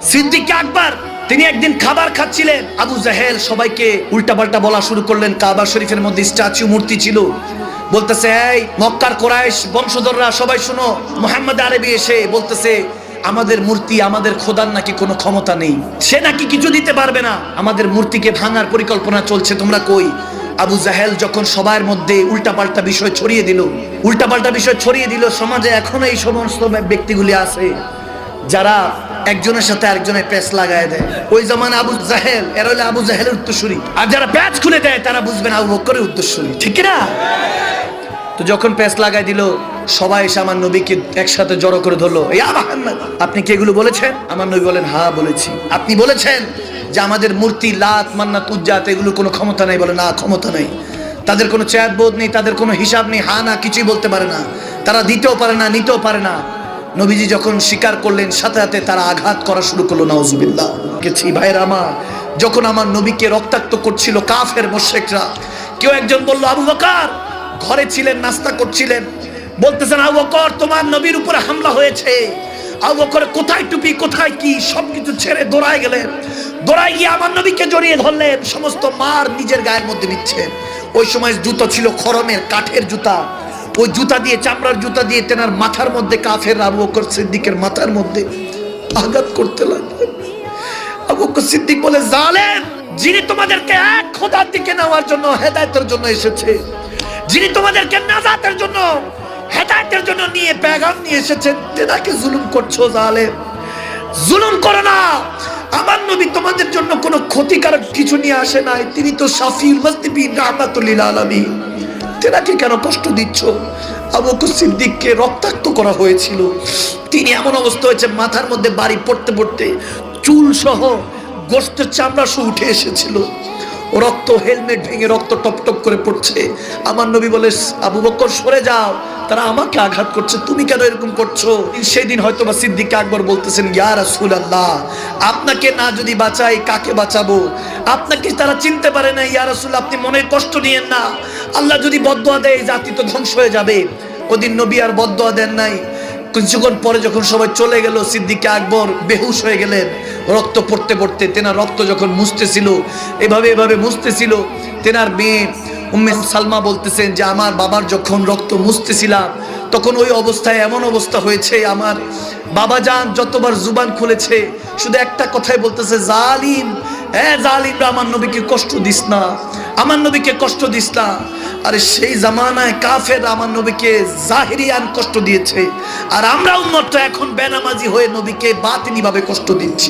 সিদ্দিক আকবর তিনি একদিন খাবার খাচ্ছিলেন, আবু জাহেল সবাইকে উল্টাপাল্টা বলা শুরু করলেন। কাবা শরীফের মধ্যে স্ট্যাচু মূর্তি ছিল, বলতেছে এই মক্কার কোরাইশ বংশধররা সবাই শুনো, মুহাম্মদ আরবি এসে বলতেছে আমাদের মূর্তি, আমাদের খোদার নাকি কোনো ক্ষমতা নেই, সে নাকি কিছু দিতে পারবে না, আমাদের মূর্তিকে ভাঙার পরিকল্পনা চলছে, তোমরা কই? আবু জাহেল যখন সবার মধ্যে উল্টাপাল্টা বিষয় ছড়িয়ে দিল, সমাজে এখনো এই সমস্ত ব্যক্তিগুলি আছে যারা একজনের সাথে আরেকজনের প্যাচ লাগায় দেয়। ওই জামানে আবু জাহেল, এরা হলো আবু জাহেলের উত্তরসূরি, আর যারা প্যাচ খুলে দেয় তারা বুঝবেন আবু বকরের উত্তরসূরি, ঠিক না? তো যখন প্যাচ লাগাই দিল, সবাই এসে আমার নবীকে একসাথে জড়ো করে ধরলো, ইয়া মুহাম্মদ, আপনি কি এগুলো বলেছেন? আমার নবী বলেন, হ্যাঁ বলেছি। আপনি বলেছেন যে আমাদের মূর্তি লাত মান্নাত উজ্জাত এগুলো কোনো ক্ষমতা নেই? বলে না, ক্ষমতা নেই, তাদের কোনো চেয়ারবোধ নেই, তাদের কোনো হিসাব নেই, হ্যাঁ না কিছুই বলতে পারে না, তারা দিতেও পারে না, নিতেও পারে না। নবীজি যখন স্বীকার করলেন, সাথে সাথে তারা আঘাত করা শুরু করলো, নাউজুবিল্লাহ। গেছি ভাইরা আমার, যখন আমার নবীকে রক্তাক্ত করছিল কাফের মুশরিকরা, কেউ একজন বলল, আবু বকর ঘরে ছিলেন, নাস্তা করছিলেন, বলতেছেন আবু বকর তোমার নবীর উপরে হামলা হয়েছে। আবু বকর কোথায় টুপি, কোথায় কি, সবকিছু ছেড়ে দৌড়ায় গেলেন, দৌড়ায় গিয়ে আমার নবীকে জড়িয়ে ধরলেন, সমস্ত মার নিজের গায়ের মধ্যে নিচ্ছেন। ওই সময় জুতো ছিল খরমের কাঠের জুতা, ওই জুতা দিয়ে, চামড়ার জুতা দিয়ে তেনার মাথার মধ্যে, কাফের আবু বকর সিদ্দিকের মাথার মধ্যে আঘাত করতে লাগলেন। আবু বকর সিদ্দিক বলে, জালেম, যিনি তোমাদেরকে এক খোদার দিকে নেওয়ার জন্য, হেদায়েতের জন্য এসেছে, যিনি তোমাদেরকে নাজাতের জন্য, হেদায়েতের জন্য নিয়ে পেগাম নিয়ে এসেছেন, তেনাকে জুলুম করছো। জালেম, জুলুম করো না, আমার নবী তোমাদের জন্য কোনো ক্ষতিকারক কিছু নিয়ে আসে নাই, তিনি তো শাফিউল মুজনিবিন রাহমাতুল লিল আলামিন, তেনাকে কেন কষ্ট দিচ্ছ? আবু বকর সিদ্দিককে রক্তাক্ত করা হয়েছিল, তিনি এমন অবস্থা হয়েছে মাথার মধ্যে বাড়ি পড়তে পড়তে চুল সহ গোশতের চামড়া সহ উঠে এসেছিল, রক্ত, হেলমেট ভেঙে রক্ত টপ টপ করে পড়ছে। আমার নবী বলে, আবু বকর সরে যাও, তারা আমাকে আঘাত করছে, তুমি কেন এরকম করছো? সেদিন হয়তো বা সিদ্দিক আকবর বলতেছেন, ইয়া রাসূলুল্লাহ, আপনাকে না যদি বাঁচাই কাকে বাঁচাবো? আপনাকে তারা চিনতে পারে না, ইয়া রাসূলুল্লাহ আপনি মনে কষ্ট নিয়েন না, আল্লাহ যদি বদদুয়া দেয় জাতি তো ধ্বংস হয়ে যাবে। ওদিন নবী আর বদদুয়া দেন নাই। কিছুক্ষণ পরে যখন সবাই চলে গেল, সিদ্দিক আকবর বেহুশ হয়ে গেলেন, রক্ত পড়তে পড়তে। তেনার রক্ত যখন মুছতেছিল, এভাবে মুছতেছিল, তেনার মেয়ে উম্মে সালমা বলতেছেন যে আমার বাবার যখন রক্ত মুছতেছিলাম, তখন ওই অবস্থায় এমন অবস্থা হয়েছে, আমার বাবা জান যতবার জুবান খুলেছে শুধু একটা কথাই বলতেছে, জালিম, হ্যাঁ জালিমরা আমার নবীকে কষ্ট দিস না, আমার নবীকে কষ্ট দিস না। আরে সেই জামানায় কাফের আমার নবীকে জাহিরিয়ান কষ্ট দিয়েছে, আর আমরা উম্মতটা এখন বেনামাজি হয়ে নবীকে বাতিনি ভাবে কষ্ট দিচ্ছি।